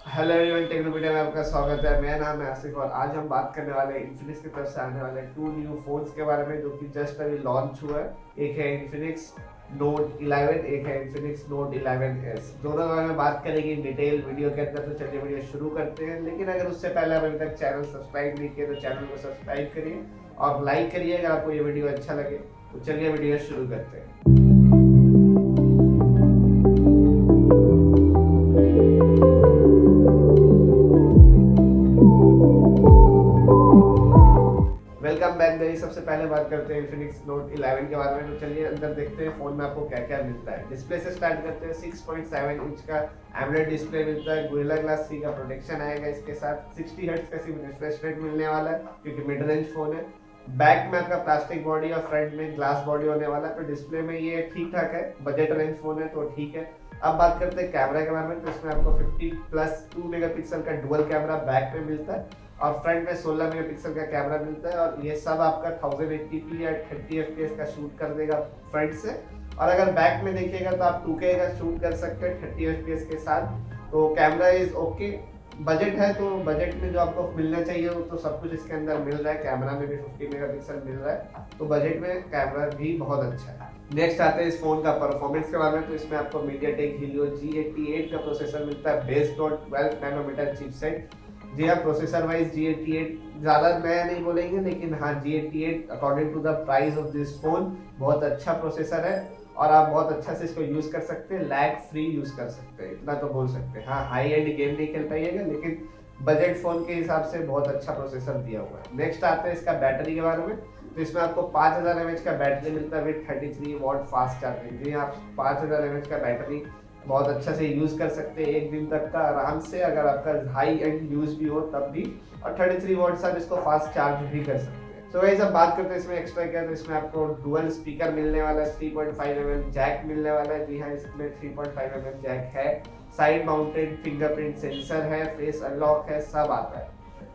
Hello everyone, Technomedia में आपका स्वागत है। मेरा नाम है आसिफ और आज हम बात करने वाले हैं इन्फिनिक्स की तरफ से आने वाले टू न्यू फोन्स के बारे में जो कि जस्ट अभी लॉन्च हुआ है। एक है इन्फिनिक्स नोट 11, एक है इन्फिनिक्स नोट 11S। दोनों के बारे में बात करेंगे डिटेल वीडियो के अंदर। तो चलिए वीडियो शुरू करते हैं, लेकिन अगर उससे पहले आप अभी तक चैनल सब्सक्राइब नहीं किए तो चैनल को सब्सक्राइब करिए और लाइक करिए अगर आपको ये वीडियो अच्छा लगे। तो चलिए वीडियो शुरू करते हैं। Welcome back guys. सबसे पहले बात करते हैं इन्फिनिक्स नोट 11 के बारे में। तो चलिए अंदर देखते हैं फोन में आपको क्या क्या मिलता है। डिस्प्ले से स्टार्ट करते हैं। 6.7 इंच का AMOLED डिस्प्ले मिलता है। गोरिल्ला ग्लास 3 का प्रोटेक्शन आएगा इसके साथ। 60 हर्ट्ज का रिफ्रेश रेट मिलने वाला है क्योंकि मिड रेंज फोन है। बैक में आपका प्लास्टिक बॉडी और फ्रंट में ग्लास बॉडी होने वाला है। तो डिस्प्ले में ये ठीक ठाक है, बजट रेंज फोन है तो ठीक है। अब बात करते हैं कैमरा के बारे में। तो इसमें आपको 50+2 मेगापिक्सल का डुअल कैमरा बैक में मिलता है और फ्रंट में 16 मेगापिक्सल का कैमरा मिलता है और ये सब आपका 1080p या 30 fps का शूट कर देगा फ्रंट से। और अगर बैक में देखिएगा तो आप 2K का शूट कर सकते हैं 30 fps के साथ। तो कैमरा इज ओके। बजट है तो बजट में जो आपको मिलना चाहिए वो तो सब कुछ इसके अंदर मिल रहा है। कैमरा में भी 50 मेगापिक्सल मिल रहा है तो बजट में कैमरा भी बहुत अच्छा है। नेक्स्ट आते हैं इस फोन का परफॉर्मेंस के बारे में। तो इसमें आपको MediaTek Helio G96 का प्रोसेसर मिलता है बेस्ड ऑन 12 नैनोमीटर चिपसेट। जी हाँ, प्रोसेसर वाइज G88 ज़्यादा नया नहीं बोलेंगे, लेकिन हाँ G88 according to the price of this phone बहुत अच्छा प्रोसेसर है और आप बहुत अच्छा से इसको यूज़ कर सकते हैं। लैग फ्री यूज़ कर सकते हैं, इतना तो बोल सकते हैं। हाँ, हाई एंड गेम नहीं खेल पाइएगा, लेकिन बजट फोन के हिसाब से बहुत अच्छा प्रोसेसर दिया हुआ है। नेक्स्ट आते हैं इसका बैटरी के बारे में। तो इसमें आपको 5000 mAh का बैटरी मिलता है विद 33 वॉट फास्ट चार्जिंग। जी आप 5000 mAh का बैटरी बहुत अच्छा से यूज कर सकते हैं एक दिन तक का आराम से, अगर आपका हाई एंड यूज भी हो तब भी। और 33 वॉट से आप इसको फास्ट चार्ज भी कर सकते हैं। तो वही सब बात करते हैं इसमें एक्स्ट्रा क्या। तो इसमें आपको डुअल स्पीकर मिलने वाला है, 3.5 mm जैक मिलने वाला है। जी हाँ, इसमें 3.5 mm जैक है। साइड माउंटेड फिंगरप्रिंट सेंसर है, फेस अनलॉक है, सब आता है।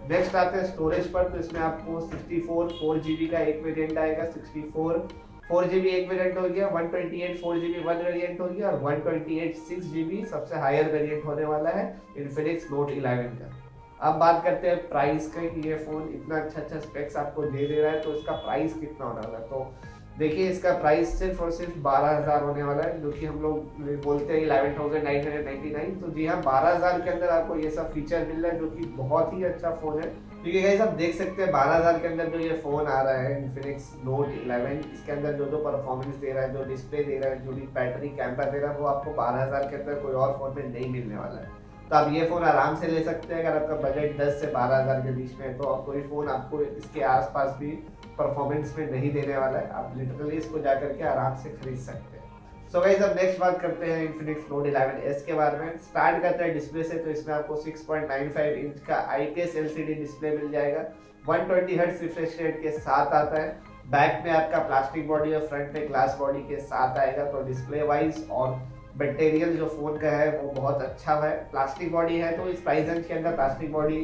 नेक्स्ट आते हैं स्टोरेज पर। तो इसमें आपको 64 4GB का एक वेरिएंट आएगा। 64 4GB एक वेरिएंट हो गया, 128 4GB वन वेरिएंट हो गया और 128 6GB सबसे हायर वेरिएंट होने वाला है इन्फिनिक्स नोट 11 का। अब बात करते हैं प्राइस का कि ये फोन इतना अच्छा अच्छा स्पेक्स आपको दे रहा है तो इसका प्राइस कितना होने वाला है। तो देखिए, इसका प्राइस सिर्फ और सिर्फ 12000 होने वाला है, जो कि हम लोग बोलते हैं 11,999। तो जी हाँ, 12000 के अंदर आपको ये सब फीचर मिल रहा है जो कि बहुत ही अच्छा फोन है। क्योंकि गाइस आप देख सकते हैं 12000 के अंदर जो ये फोन आ रहा है इन्फिनिक्स नोट 11, इसके अंदर जो जो परफॉर्मेंस दे रहा है, जो डिस्प्ले दे रहा है, जो भी बैटरी कैमरा दे रहा है, वो आपको 12000 के अंदर कोई और फोन में नहीं मिलने वाला है। तो आप ये फोन आराम से ले सकते हैं अगर आपका बजट 10 से 12000 के बीच में है। तो आप कोई फोन आपको इसके आसपास भी परफॉर्मेंस में नहीं देने वाला है। आप लिटरली इसको जाकर के आराम से खरीद सकते हैं। सो गाइस, अब नेक्स्ट बात करते हैं इन्फिनिक्स नोट 11S के बारे में। स्टार्ट करते हैं डिस्प्ले से। तो इसमें आपको 6.95 इंच का IPS LCD डिस्प्ले मिल जाएगा। 120 हर्ट्ज रिफ्रेश रेट के साथ आता है। बैक में आपका प्लास्टिक बॉडी और फ्रंट में ग्लास बॉडी के साथ आएगा। तो डिस्प्ले वाइज और मटेरियल जो फोन का है वो बहुत अच्छा है। प्लास्टिक बॉडी है तो इस प्राइस रेंज के अंदर प्लास्टिक बॉडी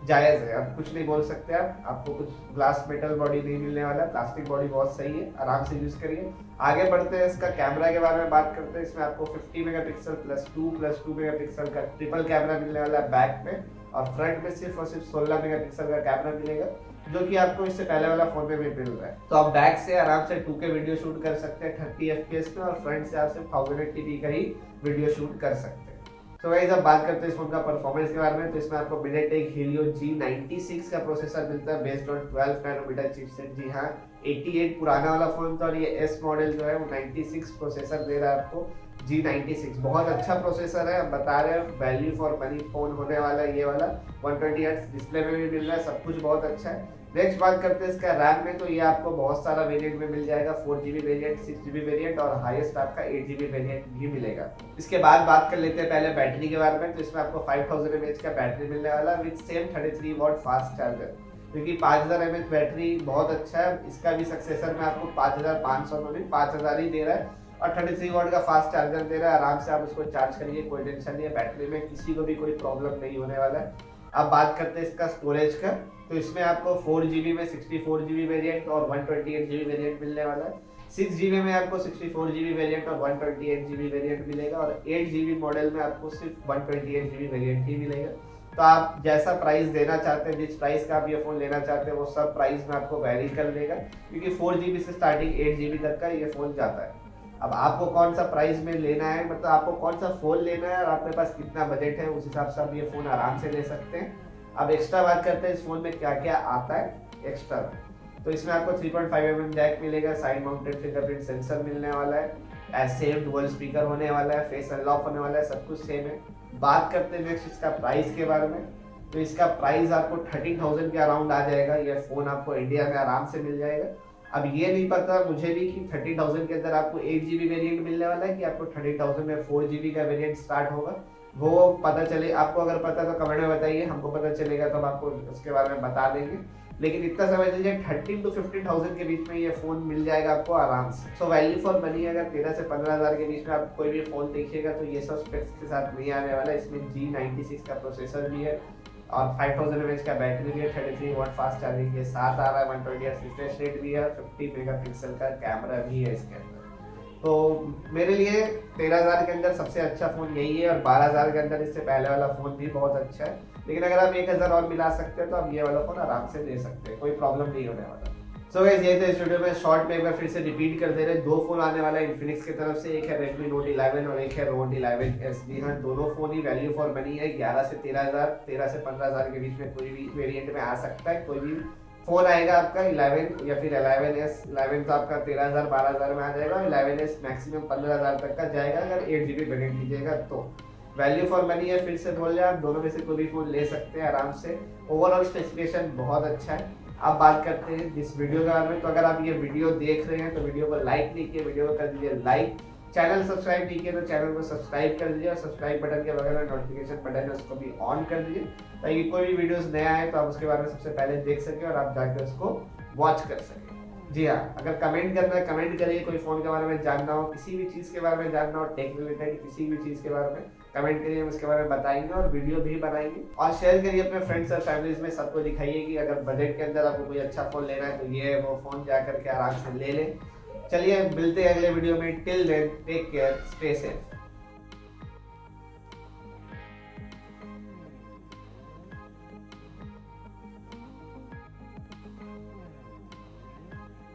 जायज है, अब कुछ नहीं बोल सकते। आपको कुछ ग्लास मेटल बॉडी नहीं मिलने वाला, प्लास्टिक बॉडी बहुत सही है, आराम से यूज करिए। आगे बढ़ते हैं इसका कैमरा के बारे में बात करते हैं। इसमें आपको 50 मेगापिक्सल +2 मेगापिक्सल का ट्रिपल कैमरा मिलने वाला है बैक में और फ्रंट में सिर्फ और सिर्फ 16 मेगापिक्सल का कैमरा मिलेगा, जो कि आपको इससे पहले वाला फोन में भी मिल रहा है। तो आप बैक से आराम से 2K वीडियो शूट कर सकते हैं 30 fps में और फ्रंट से आप सिर्फ 1080p का ही वीडियो शूट कर सकते हैं। तो गाइस, अब बात करते हैं इस फोन का परफॉर्मेंस के बारे में। तो इसमें आपको MediaTek Helio G96 का प्रोसेसर मिलता है बेस्ड ऑन 12 नैनोमीटर चिपसेट। जी हाँ, 88 पुराना वाला फोन था और ये S मॉडल जो है वो 96 प्रोसेसर दे रहा है आपको। G96 बहुत अच्छा प्रोसेसर है, बता रहे हैं वैल्यू फॉर मनी फोन होने वाला है ये वाला। 120 हर्ट्ज डिस्प्ले में भी मिल रहा है, सब कुछ बहुत अच्छा है। नेक्स्ट बात करते हैं इसका रैम में। तो ये आपको बहुत सारा वेरिएंट में मिल जाएगा, 4GB वेरिएंट, 6GB वेरिएंट और हाईएस्ट आपका 8GB वेरिएंट भी मिलेगा। इसके बाद बात कर लेते हैं पहले बैटरी के बारे में। तो इसमें आपको 5000 mAh का बैटरी मिलने वाला with same 33 watt fast charger, क्योंकि 5000 mAh बैटरी बहुत अच्छा है। इसका भी सक्सेसर में आपको 5500 में 5000 ही दे रहा है और 33 वॉट का फास्ट चार्जर दे रहा है। आराम से आप उसको चार्ज करिए, कोई टेंशन नहीं है, बैटरी में किसी को भी कोई प्रॉब्लम नहीं होने वाला है। अब बात करते हैं इसका स्टोरेज का। तो इसमें आपको 4GB में 64GB वेरिएंट और 128GB वेरिएंट मिलने वाला है। 6 GB में आपको 64 GB वेरिएंट और 128 GB वेरिएंट मिलेगा, और 8 GB मॉडल में आपको सिर्फ 128 GB वेरिएंट ही मिलेगा। तो आप जैसा प्राइस देना चाहते हैं, जिस प्राइस का आप ये फ़ोन लेना चाहते हैं, वो सब प्राइस में आपको वैरी कर देगा, क्योंकि 4 GB से स्टार्टिंग 8 GB तक का ये फ़ोन जाता है। अब आपको कौन सा प्राइस में लेना है, मतलब आपको कौन सा फ़ोन लेना है और आपके पास कितना बजट है, उस हिसाब से आप ये फ़ोन आराम से ले सकते हैं। अब एक्स्ट्रा बात करते हैं इस फ़ोन में क्या क्या आता है एक्स्ट्रा। तो इसमें आपको 3.5 mm जैक मिलेगा, साइड माउंटेड फिंगरप्रिंट सेंसर मिलने वाला है, सेम डुअल स्पीकर होने वाला है, फेस अनलॉक होने वाला है, सब कुछ सेम है। बात करते हैं नेक्स्ट इसका प्राइस के बारे में। तो इसका प्राइस आपको 13,000 के अराउंड आ जाएगा। ये फ़ोन आपको इंडिया में आराम से मिल जाएगा। अब ये नहीं पता मुझे भी कि 13,000 के अंदर आपको 8 GB वेरिएंट मिलने वाला है कि आपको 13,000 में 4 GB का वेरिएंट स्टार्ट होगा, वो पता चले। आपको अगर पता तो कमेंट में बताइए, हमको पता चलेगा तो हम आपको उसके बारे में बता देंगे। लेकिन इतना समझ लीजिए 13 to 15,000 के बीच में ये फ़ोन मिल जाएगा आपको आराम से। सो वैल्यू फॉर मनी, अगर 13 से 15,000 के बीच में आप कोई भी फ़ोन देखिएगा तो ये सब स्पेक्स के साथ नहीं आने वाला। इसमें G96 का प्रोसेसर भी है और 5000 mAh का बैटरी भी है, 33 वाट फास्ट चार्जिंग के साथ आ रहा है, 120 रिफ्रेश रेट भी है, 50 मेगापिक्सल का कैमरा भी है इसके अंदर। तो मेरे लिए 13,000 के अंदर सबसे अच्छा फ़ोन यही है, और 12,000 के अंदर इससे पहले वाला फ़ोन भी बहुत अच्छा है। लेकिन अगर आप 1,000 और मिला सकते हैं तो आप ये वाला फ़ोन आराम से ले सकते हैं, कोई प्रॉब्लम नहीं होने वाला। सो गाइस, ये तो इस वीडियो में शॉर्ट में एक बार फिर से रिपीट कर दे रहे हैं। 2 फ़ोन आने वाला है इन्फिनिक्स की तरफ से, एक है Redmi Note 11 और एक है Note 11S। जी हाँ, दोनों phone he value for money है। 11 से 13,000, 13 से 15,000 के बीच में कोई भी वेरिएंट में आ सकता है। कोई भी फ़ोन आएगा आपका 11 या फिर 11S। 11 तो आपका 13,000 12,000 में आ जाएगा, 11S मैक्सिमम 15,000 तक का जाएगा अगर 8 GB वेरिएंट लीजिएगा तो। वैल्यू फॉर मनी है, फिर से बोल रहे हैं, आप दोनों में से कोई भी फ़ोन ले सकते हैं आराम से। ओवरऑल स्पेसिफिकेशन बहुत अच्छा है। अब बात करते हैं इस वीडियो के बारे में। तो अगर आप ये वीडियो देख रहे हैं तो वीडियो को लाइक नहीं किए, वीडियो को कर दीजिए लाइक। चैनल सब्सक्राइब नहीं किया तो चैनल को सब्सक्राइब कर दीजिए, और सब्सक्राइब बटन के बगल में नोटिफिकेशन बटन है उसको भी ऑन कर दीजिए, ताकि कोई भी वीडियोस नया आए तो आप उसके बारे में सबसे पहले देख सकें और आप जाकर उसको वॉच कर सकें। जी हाँ, अगर कमेंट करना है कमेंट करिए, कोई फ़ोन के बारे में जानना हो, किसी भी चीज़ के बारे में जानना हो, टेक रिलेटेड किसी भी चीज़ के बारे में कमेंट करिए, हम उसके बारे में बताएंगे और वीडियो भी बनाएंगे। और शेयर करिए अपने फ्रेंड्स और फैमिलीज में, सबको दिखाइए कि अगर बजट के अंदर आपको कोई अच्छा फ़ोन लेना है तो ये वो फ़ोन जा करके आराम से ले लें। चलिए मिलते हैं अगले वीडियो में। Till then take care, stay safe.